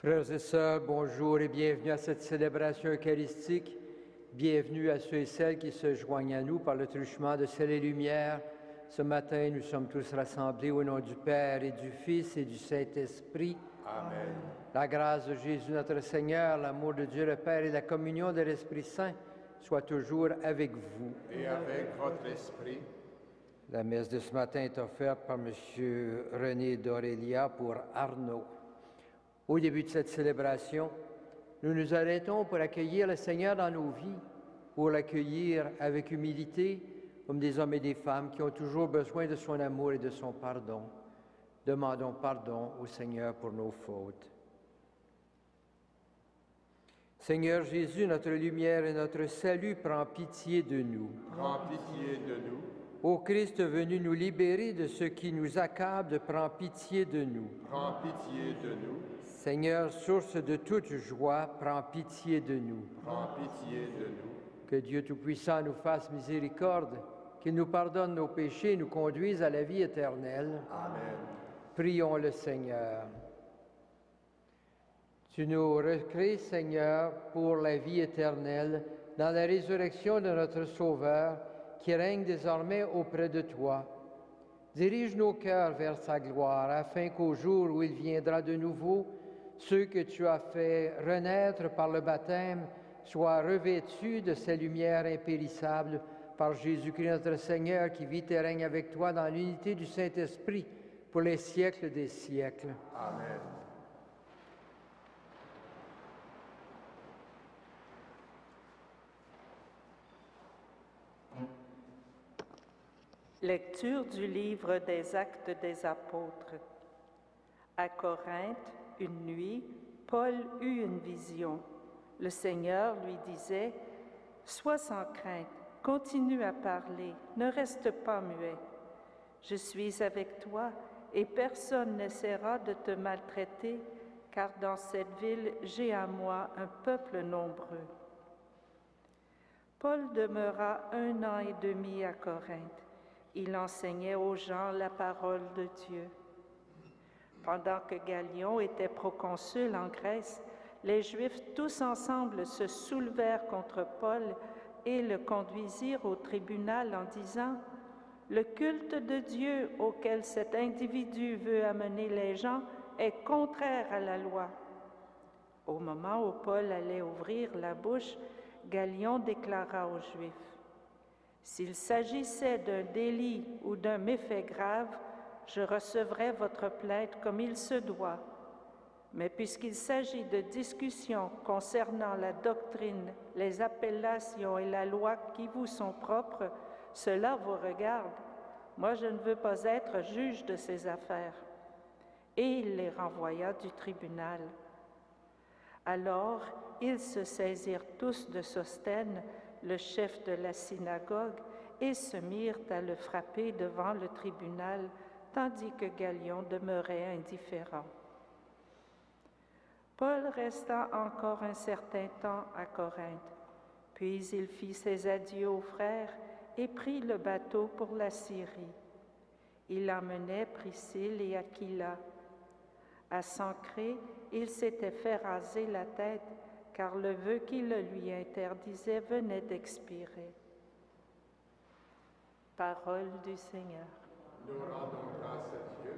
Frères et sœurs, bonjour et bienvenue à cette célébration eucharistique. Bienvenue à ceux et celles qui se joignent à nous par le truchement de Sel et Lumière. Ce matin, nous sommes tous rassemblés au nom du Père et du Fils et du Saint-Esprit. Amen. La grâce de Jésus notre Seigneur, l'amour de Dieu le Père et la communion de l'Esprit Saint soient toujours avec vous. Et avec votre esprit. La messe de ce matin est offerte par M. René d'Aurélia pour Arnaud. Au début de cette célébration, nous nous arrêtons pour accueillir le Seigneur dans nos vies, pour l'accueillir avec humilité, comme des hommes et des femmes qui ont toujours besoin de son amour et de son pardon. Demandons pardon au Seigneur pour nos fautes. Seigneur Jésus, notre lumière et notre salut, prends pitié de nous. Prends pitié de nous. Ô Christ venu nous libérer de ce qui nous accable, prends pitié de nous. Prends pitié de nous. Seigneur, source de toute joie, prends pitié de nous. Prends pitié de nous. Que Dieu Tout-Puissant nous fasse miséricorde, qu'il nous pardonne nos péchés et nous conduise à la vie éternelle. Amen. Prions le Seigneur. Tu nous recrées, Seigneur, pour la vie éternelle, dans la résurrection de notre Sauveur, qui règne désormais auprès de toi. Dirige nos cœurs vers sa gloire, afin qu'au jour où il viendra de nouveau, ceux que tu as fait renaître par le baptême soient revêtus de ces lumières impérissables par Jésus-Christ notre Seigneur, qui vit et règne avec toi dans l'unité du Saint-Esprit pour les siècles des siècles. Amen. Lecture du livre des Actes des Apôtres. À Corinthe, une nuit, Paul eut une vision. Le Seigneur lui disait : « Sois sans crainte, continue à parler, ne reste pas muet. Je suis avec toi et personne n'essaiera de te maltraiter, car dans cette ville j'ai à moi un peuple nombreux. » Paul demeura 1 an et demi à Corinthe. Il enseignait aux gens la parole de Dieu. Pendant que Gallion était proconsul en Grèce, les Juifs tous ensemble se soulevèrent contre Paul et le conduisirent au tribunal en disant : « Le culte de Dieu auquel cet individu veut amener les gens est contraire à la loi. » Au moment où Paul allait ouvrir la bouche, Gallion déclara aux Juifs : « S'il s'agissait d'un délit ou d'un méfait grave, je recevrais votre plainte comme il se doit. Mais puisqu'il s'agit de discussions concernant la doctrine, les appellations et la loi qui vous sont propres, cela vous regarde. Moi, je ne veux pas être juge de ces affaires. » Et il les renvoya du tribunal. Alors, ils se saisirent tous de Sosthène, le chef de la synagogue, et se mirent à le frapper devant le tribunal, tandis que Gallion demeurait indifférent. Paul resta encore un certain temps à Corinthe, puis il fit ses adieux aux frères et prit le bateau pour la Syrie. Il emmenait Priscille et Aquila. À Sancré, il s'était fait raser la tête, car le vœu qui le lui interdisait venait d'expirer. Parole du Seigneur. Nous rendons grâce à Dieu.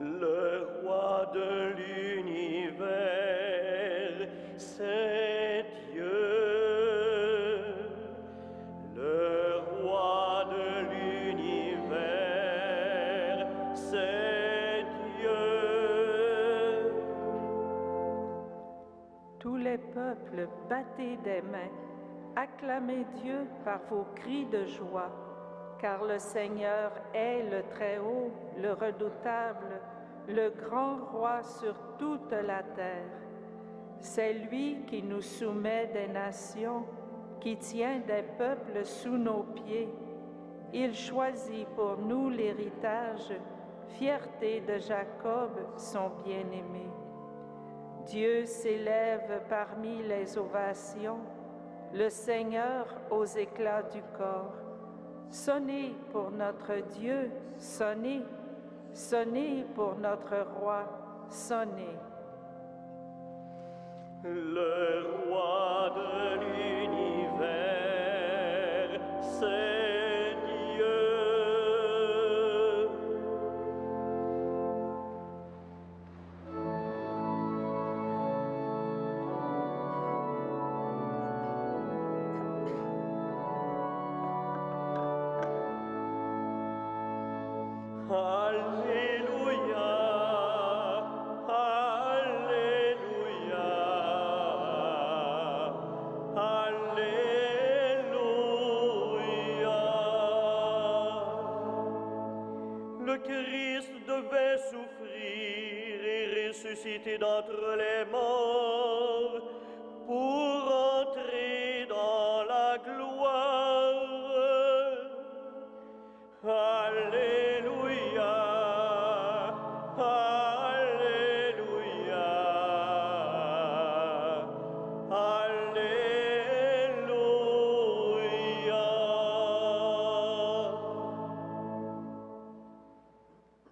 Le roi de l'univers, c'est Dieu. Le roi de l'univers, c'est Dieu. Tous les peuples, battez des mains, acclamez Dieu par vos cris de joie, car le Seigneur est le Très-Haut, le Redoutable, le grand roi sur toute la terre. C'est lui qui nous soumet des nations, qui tient des peuples sous nos pieds. Il choisit pour nous l'héritage, fierté de Jacob, son bien-aimé. Dieu s'élève parmi les ovations, le Seigneur aux éclats du corps. Sonnez pour notre Dieu, sonnez, sonnez pour notre roi, sonnez. Le roi de l'univers, c'est Dieu. Alléluia, Alléluia, Alléluia. Le Christ devait souffrir et ressusciter d'entre les morts pour entrer dans la gloire. Alléluia, Alléluia, Alléluia.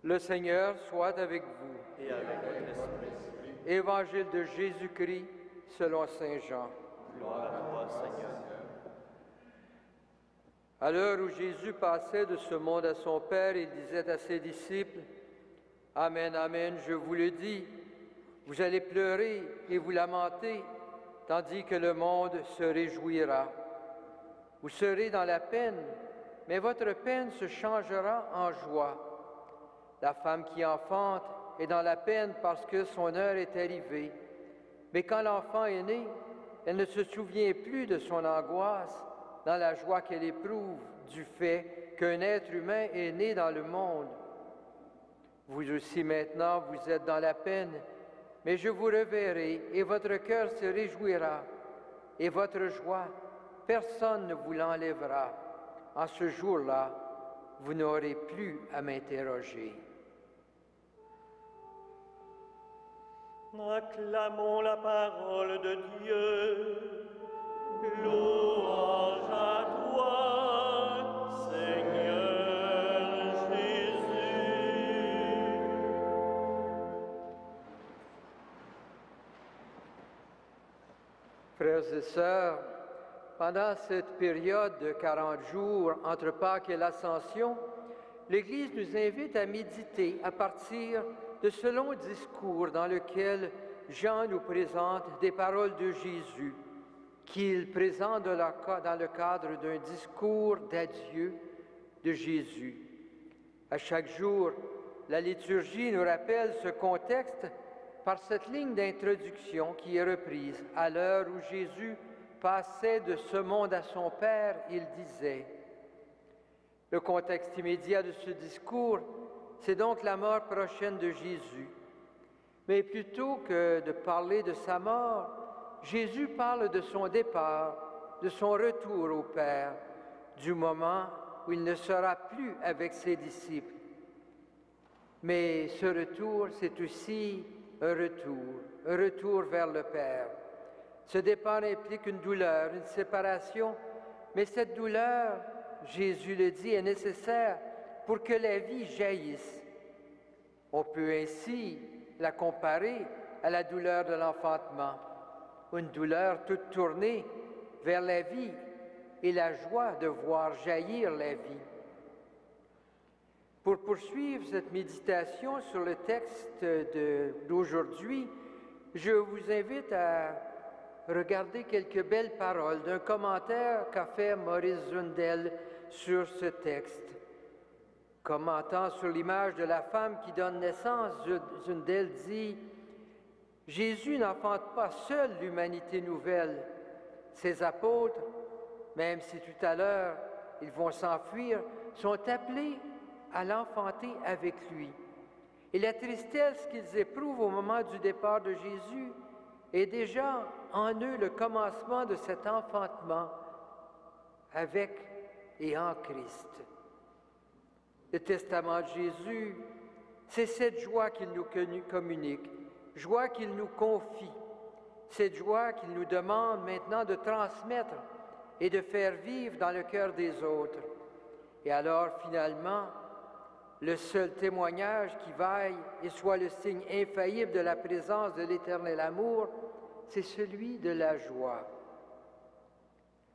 Le Seigneur soit avec vous. Et avec votre esprit, Évangile de Jésus-Christ selon Saint Jean. gloire à toi, Seigneur. À l'heure où Jésus passait de ce monde à son Père, il disait à ses disciples, « Amen, Amen, je vous le dis, vous allez pleurer et vous lamenter, tandis que le monde se réjouira. Vous serez dans la peine, mais votre peine se changera en joie. La femme qui enfante est dans la peine parce que son heure est arrivée. Mais quand l'enfant est né, elle ne se souvient plus de son angoisse, dans la joie qu'elle éprouve du fait qu'un être humain est né dans le monde. Vous aussi maintenant, vous êtes dans la peine, mais je vous reverrai et votre cœur se réjouira. Et votre joie, personne ne vous l'enlèvera. En ce jour-là, vous n'aurez plus à m'interroger. » Acclamons la parole de Dieu. Louange à toi, Seigneur Jésus. Frères et sœurs, pendant cette période de 40 jours entre Pâques et l'Ascension, l'Église nous invite à méditer à partir de ce long discours dans lequel Jean nous présente des paroles de Jésus, qu'il présente dans le cadre d'un discours d'adieu de Jésus. À chaque jour, la liturgie nous rappelle ce contexte par cette ligne d'introduction qui est reprise. À l'heure où Jésus passait de ce monde à son Père, il disait. Le contexte immédiat de ce discours, c'est donc la mort prochaine de Jésus. Mais plutôt que de parler de sa mort, Jésus parle de son départ, de son retour au Père, du moment où il ne sera plus avec ses disciples. Mais ce retour, c'est aussi un retour vers le Père. Ce départ implique une douleur, une séparation, mais cette douleur, Jésus le dit, est nécessaire pour que la vie jaillisse. On peut ainsi la comparer à la douleur de l'enfantement, une douleur toute tournée vers la vie et la joie de voir jaillir la vie. Pour poursuivre cette méditation sur le texte d'aujourd'hui, je vous invite à regarder quelques belles paroles d'un commentaire qu'a fait Maurice Zundel sur ce texte. Commentant sur l'image de la femme qui donne naissance, Zundel dit « Jésus n'enfante pas seul l'humanité nouvelle. Ses apôtres, même si tout à l'heure ils vont s'enfuir, sont appelés à l'enfanter avec lui. Et la tristesse qu'ils éprouvent au moment du départ de Jésus est déjà en eux le commencement de cet enfantement avec et en Christ. Le testament de Jésus, c'est cette joie qu'il nous communique, joie qu'il nous confie. cette joie qu'il nous demande maintenant de transmettre et de faire vivre dans le cœur des autres. Et alors, finalement, le seul témoignage qui vaille et soit le signe infaillible de la présence de l'Éternel amour, c'est celui de la joie.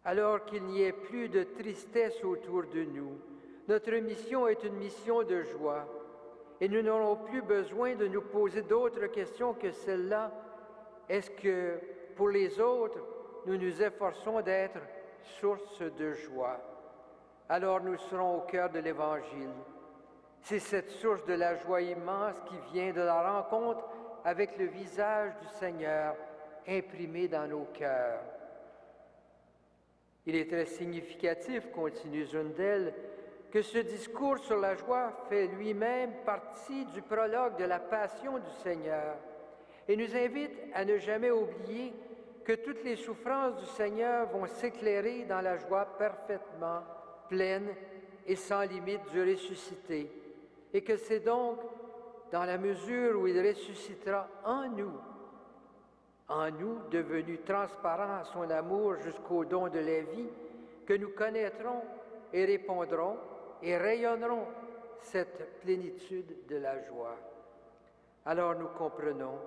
Alors qu'il n'y ait plus de tristesse autour de nous, notre mission est une mission de joie. Et nous n'aurons plus besoin de nous poser d'autres questions que celle-là. Est-ce que pour les autres, nous nous efforçons d'être source de joie? Alors nous serons au cœur de l'Évangile. C'est cette source de la joie immense qui vient de la rencontre avec le visage du Seigneur imprimé dans nos cœurs. Il est très significatif, continue Zundel, que ce discours sur la joie fait lui-même partie du prologue de la passion du Seigneur et nous invite à ne jamais oublier que toutes les souffrances du Seigneur vont s'éclairer dans la joie parfaitement pleine et sans limite du ressuscité, et que c'est donc dans la mesure où il ressuscitera en nous devenus transparents à son amour jusqu'au don de la vie, que nous connaîtrons et répondrons et rayonnerons cette plénitude de la joie. Alors nous comprenons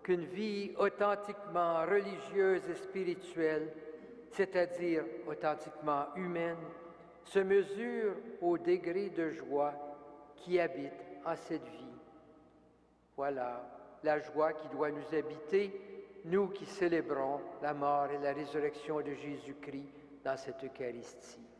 qu'une vie authentiquement religieuse et spirituelle, c'est-à-dire authentiquement humaine, se mesure au degré de joie qui habite en cette vie. Voilà la joie qui doit nous habiter, nous qui célébrons la mort et la résurrection de Jésus-Christ dans cette Eucharistie.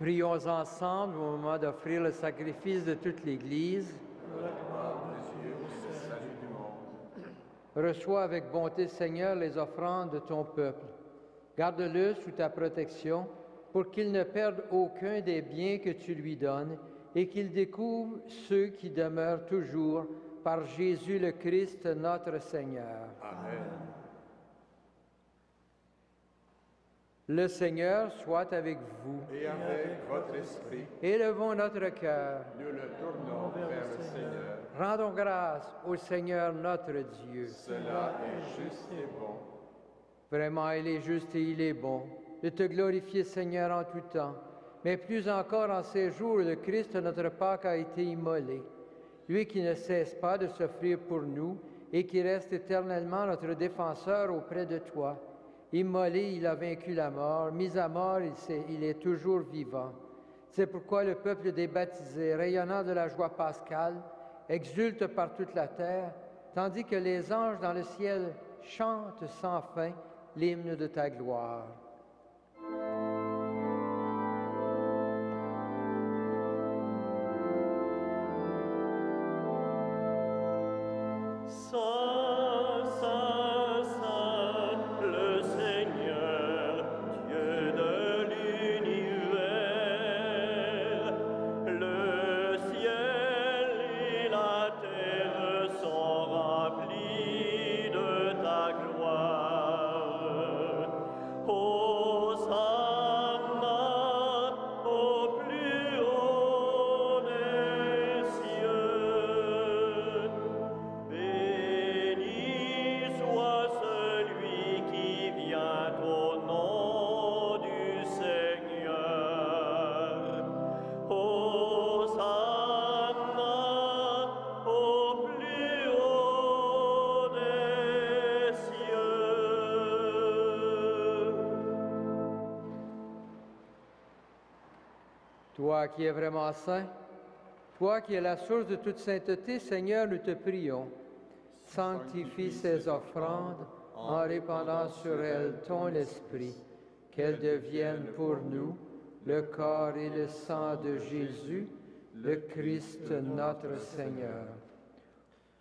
Prions ensemble au moment d'offrir le sacrifice de toute l'Église. Reçois avec bonté, Seigneur, les offrandes de ton peuple. Garde-le sous ta protection pour qu'il ne perde aucun des biens que tu lui donnes et qu'il découvre ceux qui demeurent toujours par Jésus le Christ, notre Seigneur. Amen. Le Seigneur soit avec vous. Et avec votre esprit, Élevons notre cœur. nous le tournons vers le Seigneur. Rendons grâce au Seigneur notre Dieu. Cela est juste et bon. Vraiment, il est juste et il est bon de te glorifier, Seigneur, en tout temps, mais plus encore en ces jours où le Christ, notre Pâque, a été immolé. Lui qui ne cesse pas de s'offrir pour nous et qui reste éternellement notre défenseur auprès de toi. Immolé, il a vaincu la mort. Mis à mort, il est toujours vivant. C'est pourquoi le peuple des baptisés, rayonnant de la joie pascale, exulte par toute la terre, tandis que les anges dans le ciel chantent sans fin l'hymne de ta gloire. Toi qui es vraiment saint, toi qui es la source de toute sainteté, Seigneur, nous te prions. Sanctifie ces offrandes en répandant sur elles ton esprit, qu'elles deviennent pour nous le corps et le sang de Jésus, le Christ notre Seigneur.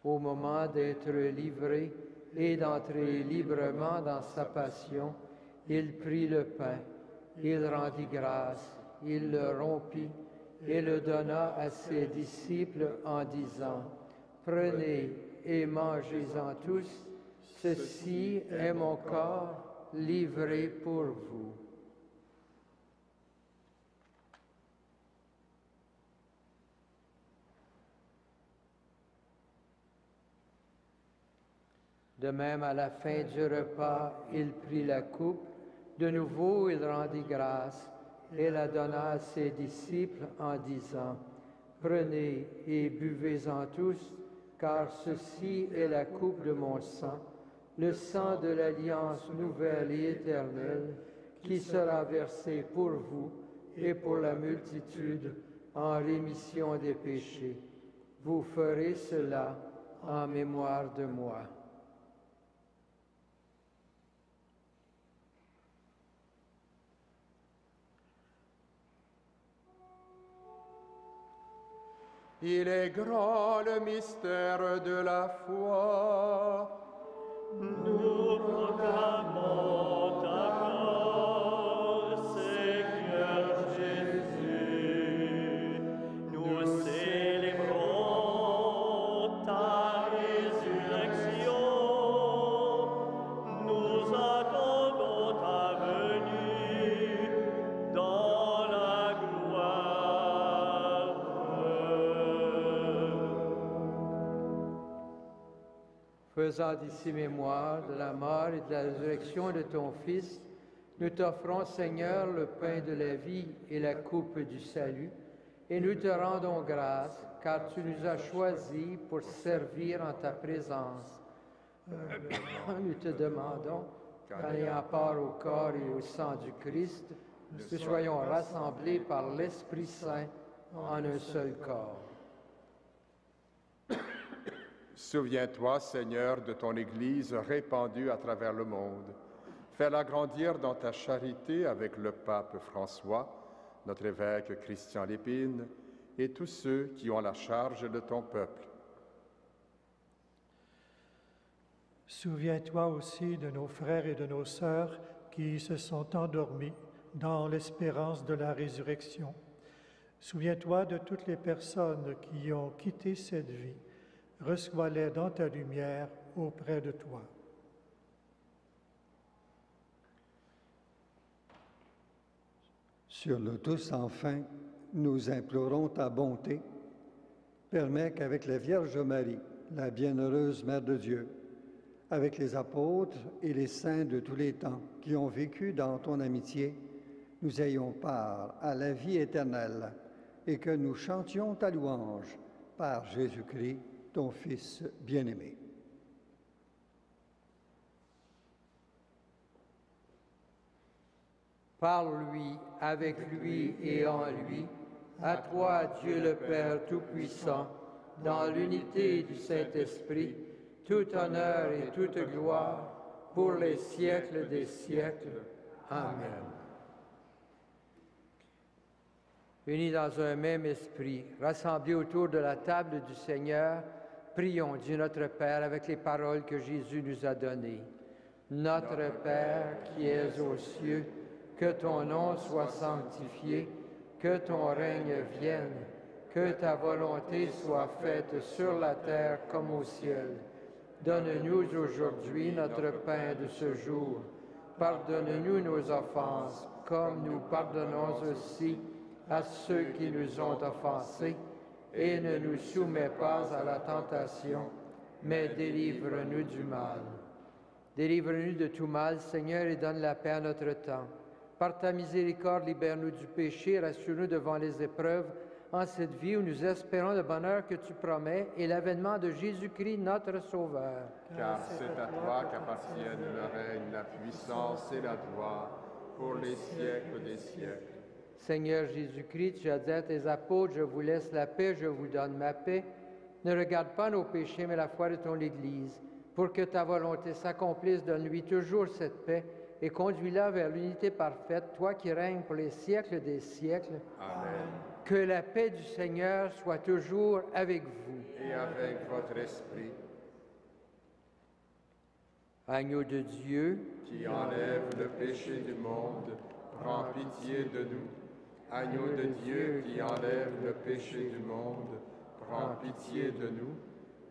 Au moment d'être livré et d'entrer librement dans sa passion, il prit le pain, il rendit grâce, il le rompit et le donna à ses disciples en disant, « Prenez et mangez-en tous, ceci est mon corps livré pour vous. » De même, à la fin du repas, il prit la coupe. De nouveau, il rendit grâce et la donna à ses disciples en disant, « Prenez et buvez-en tous, car ceci est la coupe de mon sang, le sang de l'alliance nouvelle et éternelle, qui sera versé pour vous et pour la multitude en rémission des péchés. Vous ferez cela en mémoire de moi. » Il est grand le mystère de la foi. Nous proclamons ta mort, Seigneur Jésus. Nous célébrons ta résurrection. Nous attendons ta venue dans la gloire. Faisant d'ici mémoire de la mort et de la résurrection de ton Fils, nous t'offrons, Seigneur, le pain de la vie et la coupe du salut, et nous te rendons grâce, car tu nous as choisis pour servir en ta présence. Nous te demandons qu'en ayant part au corps et au sang du Christ, nous soyons rassemblés par l'Esprit Saint en un seul corps. Souviens-toi, Seigneur, de ton Église répandue à travers le monde. Fais-la grandir dans ta charité avec le pape François, notre évêque Christian Lépine, et tous ceux qui ont la charge de ton peuple. Souviens-toi aussi de nos frères et de nos sœurs qui se sont endormis dans l'espérance de la résurrection. Souviens-toi de toutes les personnes qui ont quitté cette vie. Reçois-les dans ta lumière auprès de toi. Sur le tout sans fin, nous implorons ta bonté. Permets qu'avec la Vierge Marie, la bienheureuse Mère de Dieu, avec les apôtres et les saints de tous les temps qui ont vécu dans ton amitié, nous ayons part à la vie éternelle et que nous chantions ta louange par Jésus-Christ, ton Fils bien-aimé. Par lui, avec lui et en lui, à toi, Dieu le Père Tout-Puissant, dans l'unité du Saint-Esprit, tout honneur et toute gloire pour les siècles des siècles. Amen. Unis dans un même esprit, rassemblés autour de la table du Seigneur, prions Dieu notre Père avec les paroles que Jésus nous a données. Notre Père qui es aux cieux, que ton nom soit sanctifié, que ton règne vienne, que ta volonté soit faite sur la terre comme au ciel. Donne-nous aujourd'hui notre pain de ce jour. Pardonne-nous nos offenses, comme nous pardonnons aussi à ceux qui nous ont offensés, et ne nous soumets pas à la tentation, mais délivre-nous du mal. Délivre-nous de tout mal, Seigneur, et donne la paix à notre temps. Par ta miséricorde, libère-nous du péché, rassure-nous devant les épreuves, en cette vie où nous espérons le bonheur que tu promets et l'avènement de Jésus-Christ, notre Sauveur. Car c'est à toi qu'appartiennent le règne, la puissance et la gloire pour les siècles des siècles. Seigneur Jésus-Christ, tu as dit à tes apôtres, je vous laisse la paix, je vous donne ma paix. Ne regarde pas nos péchés, mais la foi de ton Église. Pour que ta volonté s'accomplisse, donne-lui toujours cette paix et conduis-la vers l'unité parfaite, toi qui règnes pour les siècles des siècles. Amen. Que la paix du Seigneur soit toujours avec vous. Et avec votre esprit, Agneau de Dieu, qui enlève le péché du monde, prends pitié de nous. Agneau de Dieu qui enlève le péché du monde, prends pitié de nous.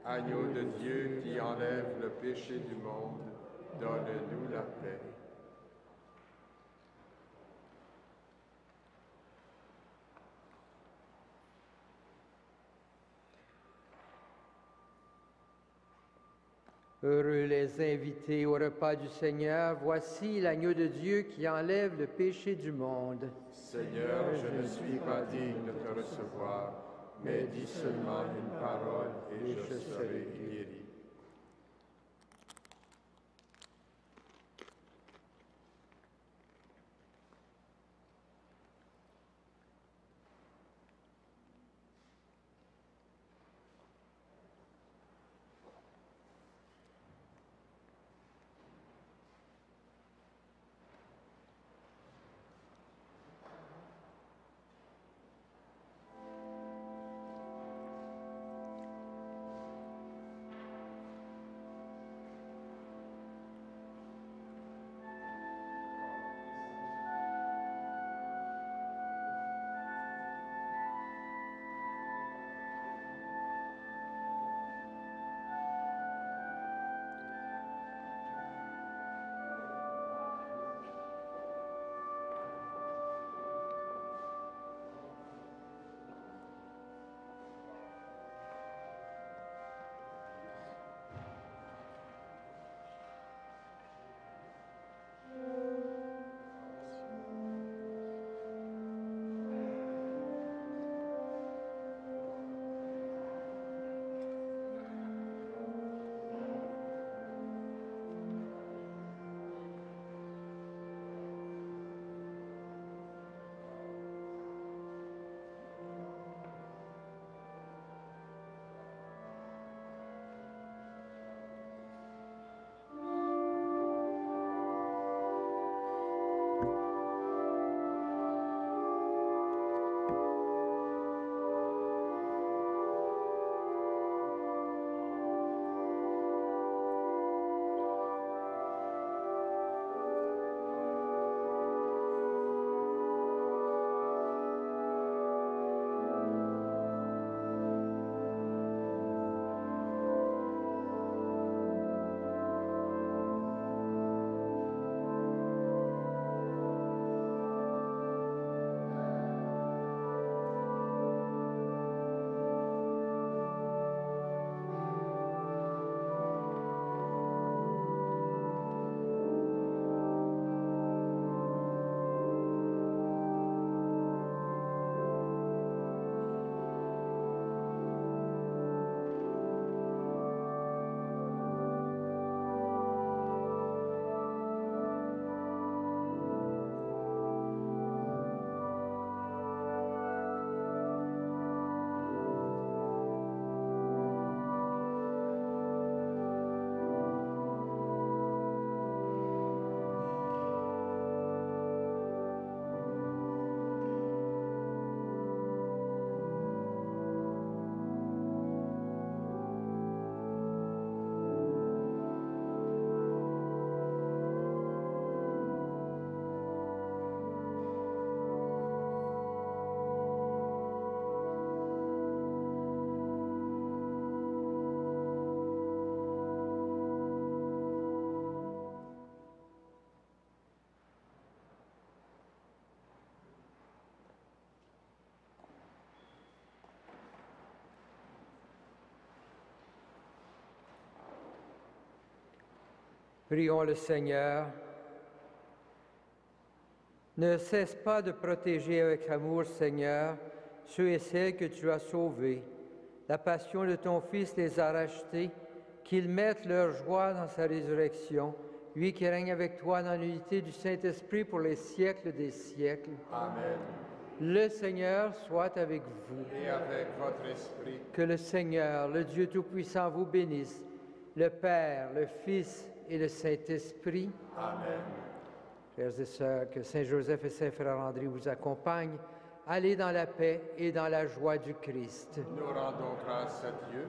Agneau de Dieu qui enlève le péché du monde, donne-nous la paix. heureux les invités au repas du Seigneur, voici l'agneau de Dieu qui enlève le péché du monde. Seigneur, je ne suis pas digne de te recevoir, mais dis seulement une parole et je serai guéri. Prions le Seigneur. Ne cesse pas de protéger avec amour, Seigneur, ceux et celles que tu as sauvés. La passion de ton Fils les a rachetés, qu'ils mettent leur joie dans sa résurrection, lui qui règne avec toi dans l'unité du Saint-Esprit pour les siècles des siècles. Amen. Le Seigneur soit avec vous. et avec votre esprit. Que le Seigneur, le Dieu Tout-Puissant, vous bénisse, le Père, le Fils et le Saint-Esprit. Amen. Frères et sœurs, que Saint Joseph et Saint Frère André vous accompagnent. Allez dans la paix et dans la joie du Christ. Nous rendons grâce à Dieu.